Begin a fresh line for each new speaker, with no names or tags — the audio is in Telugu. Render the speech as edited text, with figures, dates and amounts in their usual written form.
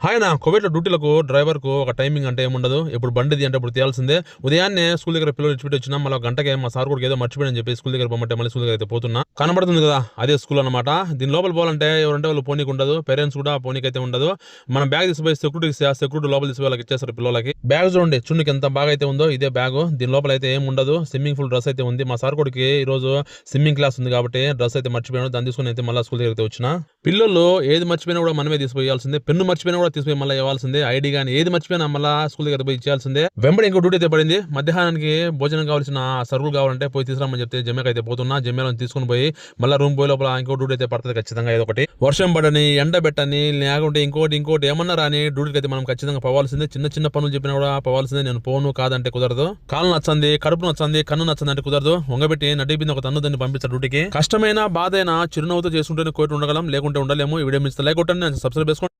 ఆయన కువైట్లో డ్యూటీలకు డ్రైవర్కు ఒక టైమింగ్ అంటే ఏముండదు. ఇప్పుడు బండిది అంటే ఇప్పుడు తేల్సిందే. ఉదయాన్నే స్కూల్ దగ్గర పిల్లలు ఇచ్చిపెట్టి వచ్చినా మళ్ళీ గంటకే మా సార్ కూడా ఏదో మర్చిపోయాడని చెప్పి స్కూల్ దగ్గర పొమ్మంటే మళ్ళీ స్కూల్ దగ్గర అయితే పోతున్నా. కనబడుతుంది కదా అదే స్కూల్ అనమాట. దీని లోపల పోవాలంటే ఎవరంటే వాళ్ళు పోనీకి ఉండదు, పేరెంట్స్ కూడా పోనీకి అయితే ఉండదు. మనం బ్యాగ్ తీసుకుపోయి సెక్యూరిటీ లోపల తీసి వాళ్ళకి ఇచ్చేస్తారు పిల్లలకి. బ్యాగ్ చూడండి చున్నీకి ఎంత బాగా అయితే ఉందో ఇదే బ్యాగ్. దీని లోపల అయితే ఏం ఉండదు. స్విమ్మింగ్ పూల్ డ్రెస్ అయితే ఉంది. మా సార్ కొడుకి ఈ రోజు స్విమ్మింగ్ క్లాస్ ఉంది కాబట్టి డ్రెస్ అయితే మర్చిపోయాను. దాన్ని తీసుకుని అయితే మళ్ళీ స్కూల్ దగ్గర అయితే వచ్చిన. పిల్లలు ఏది మర్చిపోయినా కూడా మనమే తీసుకుపోయాల్సిందే. పెన్ను మర్చిపోయినా కూడా తీసుకుపోయి మళ్ళీ ఇవ్వాల్సిందే. ఐడి కానీ ఏది మర్చిపోయినా మళ్ళీ స్కూల్ దగ్గర పోయి ఇచ్చేయాల్సిందే. వెంబడి ఇంకో డ్యూటీ అయితే పడింది. మధ్యాహ్నానికి భోజనం కావాల్సిన సరుకులు కావాలంటే పోయి తీసుకురామని చెప్తే జమ్మెకి అయితే పోతున్నా. జమ్మెలో తీసుకుని పోయి మళ్ళీ రూమ్ పోయి లోపల ఇంకో డ్యూటీ అయితే పడుతుంది ఖచ్చితంగా. ఏదో ఒకటి వర్షం పడని ఎండ పెట్టని లేకుంటే ఇంకోటి ఏమన్నా రాని డ్యూటీకి అయితే మనం ఖచ్చితంగా పోవాల్సిందే. చిన్న చిన్న పనులు చెప్పినా కూడా పోవాల్సిందే. నేను పోను కాదంటే కుదరదు. కాలు నచ్చంది, కడుపు నచ్చంది, కన్ను నచ్చంది అంటే కుదరదు. వంగబెట్టి నడిపింది ఒక తన్ను దాన్ని పంపించారు డ్యూటీకి. కష్టమైన బాధైనా చిరునవ్వుతో చేసుకుంటేనే కోటి ఉండగలం, లేకుంటే ఉండలేము. ఈ వీడియో మిస్ లైక్ కొట్టండి, సబ్స్క్రైబ్ చేసుకోండి.